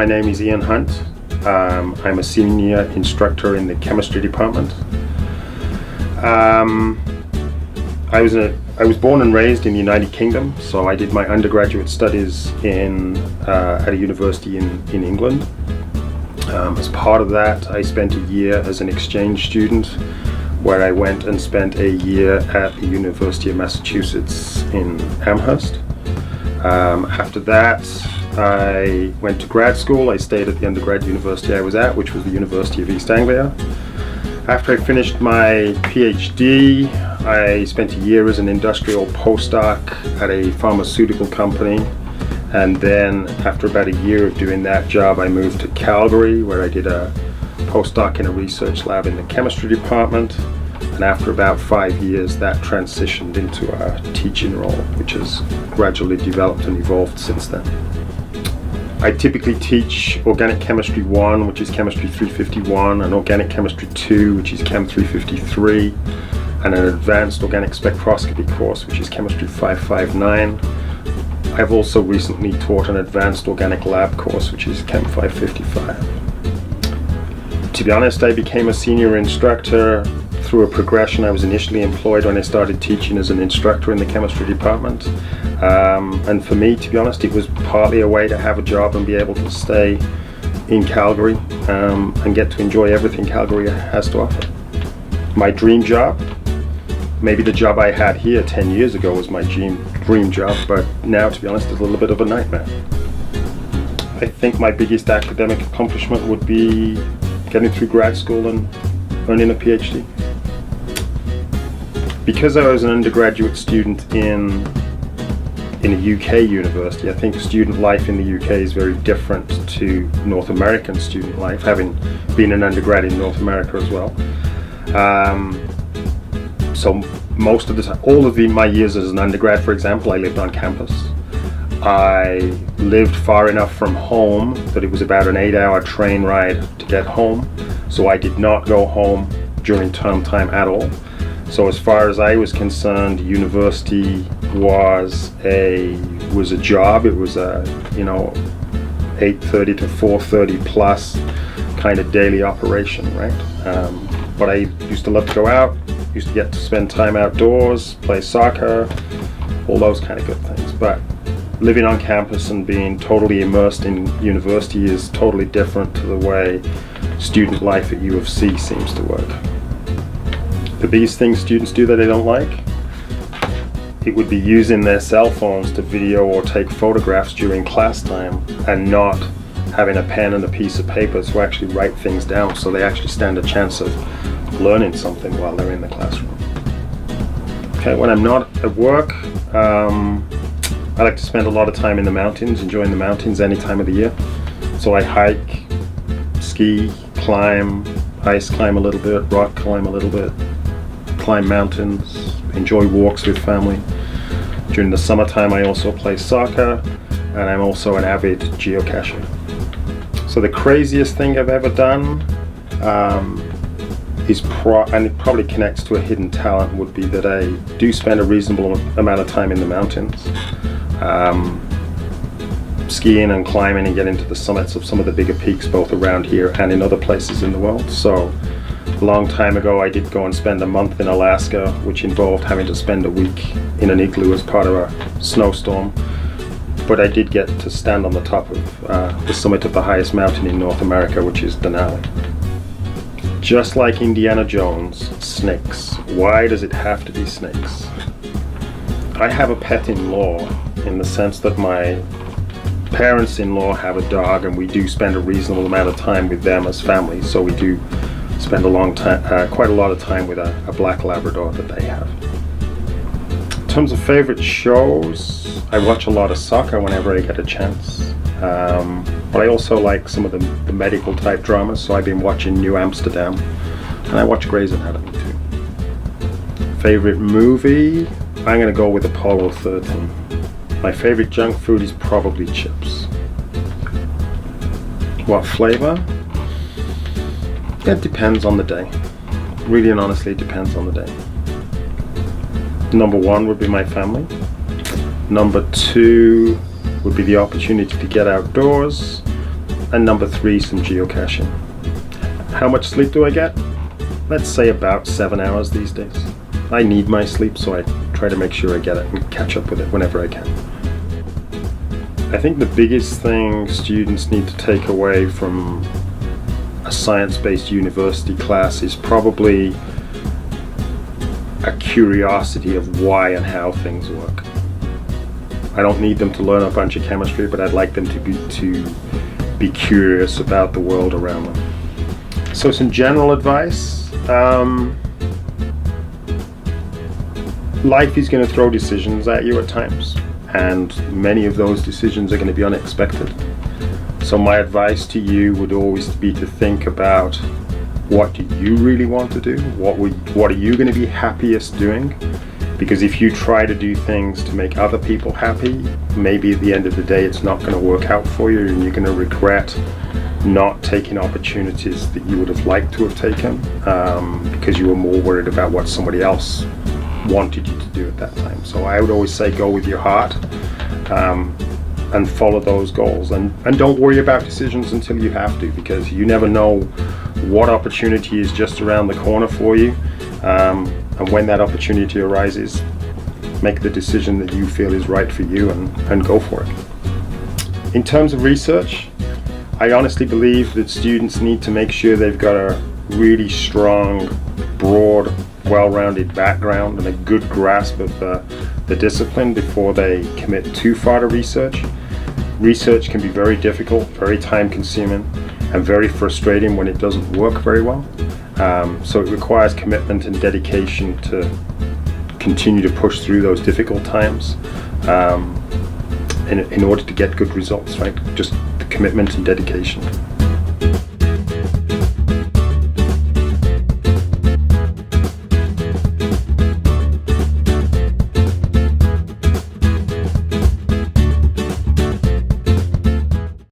my name is Ian Hunt. I'm a senior instructor in the chemistry department. I was born and raised in the United Kingdom, so I did my undergraduate studies at a university in England. As part of that, I spent a year as an exchange student, where I went and spent a year at the University of Massachusetts in Amherst. After that, I went to grad school. I stayed at the undergrad university I was at, which was the University of East Anglia. After I finished my PhD, I spent a year as an industrial postdoc at a pharmaceutical company. And then after about a year of doing that job, I moved to Calgary, where I did a postdoc in a research lab in the chemistry department. And after about 5 years, that transitioned into a teaching role, which has gradually developed and evolved since then. I typically teach Organic Chemistry 1, which is Chemistry 351, and Organic Chemistry 2, which is Chem 353, and an Advanced Organic Spectroscopy course, which is Chemistry 559. I've also recently taught an Advanced Organic Lab course, which is Chem 555. To be honest, I became a senior instructor through a progression. I was initially employed when I started teaching as an instructor in the chemistry department. And for me, to be honest, it was partly a way to have a job and be able to stay in Calgary and get to enjoy everything Calgary has to offer. My dream job, maybe the job I had here 10 years ago was my dream job, but now, to be honest, it's a little bit of a nightmare. I think my biggest academic accomplishment would be getting through grad school and earning a PhD. Because I was an undergraduate student in a UK university, I think student life in the UK is very different to North American student life, having been an undergrad in North America as well. So most of the time, my years as an undergrad, for example, I lived on campus. I lived far enough from home that it was about an 8-hour train ride to get home. So I did not go home during term time at all. So as far as I was concerned, university was a job. It was a 8:30 to 4:30 plus kind of daily operation, right? But I used to love to go out. Used to get to spend time outdoors, play soccer, all those kind of good things. But living on campus and being totally immersed in university is totally different to the way student life at U of C seems to work. The biggest thing students do that they don't like, it would be using their cell phones to video or take photographs during class time and not having a pen and a piece of paper to actually write things down, so they actually stand a chance of learning something while they're in the classroom. Okay, when I'm not at work, I like to spend a lot of time in the mountains, enjoying the mountains any time of the year. So I hike, ski, climb, ice climb a little bit, rock climb a little bit, climb mountains, enjoy walks with family. During the summertime, I also play soccer, and I'm also an avid geocacher. So the craziest thing I've ever done and it probably connects to a hidden talent, would be that I do spend a reasonable amount of time in the mountains, skiing and climbing and getting to the summits of some of the bigger peaks both around here and in other places in the world. So a long time ago I did go and spend a month in Alaska, which involved having to spend a week in an igloo as part of a snowstorm. But I did get to stand on the top of the summit of the highest mountain in North America, which is Denali. Just like Indiana Jones, snakes. Why does it have to be snakes? I have a pet-in-law in the sense that my parents-in-law have a dog, and we do spend a reasonable amount of time with them as family. So we do spend quite a lot of time with a black Labrador that they have. In terms of favorite shows, I watch a lot of soccer whenever I get a chance. But I also like some of the medical type dramas, so I've been watching New Amsterdam, and I watch Grey's Anatomy too. Favorite movie? I'm going to go with Apollo 13. My favorite junk food is probably chips. What flavor? It depends on the day. Really and honestly, it depends on the day. Number one would be my family. Number two would be the opportunity to get outdoors. and number 3, some geocaching. How much sleep do I get? Let's say about 7 hours these days. I need my sleep, so I try to make sure I get it and catch up with it whenever I can. I think the biggest thing students need to take away from a science-based university class is probably a curiosity of why and how things work. I don't need them to learn a bunch of chemistry, but I'd like them to be curious about the world around them. So some general advice. Life is going to throw decisions at you at times, and many of those decisions are going to be unexpected. So my advice to you would always be to think about, what do you really want to do? What are you going to be happiest doing? Because if you try to do things to make other people happy, maybe at the end of the day it's not going to work out for you, and you're going to regret not taking opportunities that you would have liked to have taken because you were more worried about what somebody else wanted you to do at that time. So I would always say, go with your heart and follow those goals, and don't worry about decisions until you have to, because you never know what opportunity is just around the corner for you, and when that opportunity arises, make the decision that you feel is right for you and go for it. In terms of research, I honestly believe that students need to make sure they've got a really strong, broad, well-rounded background and a good grasp of the discipline before they commit too far to research. Research can be very difficult, very time-consuming, and very frustrating when it doesn't work very well. So it requires commitment and dedication to continue to push through those difficult times in order to get good results, right? Just the commitment and dedication.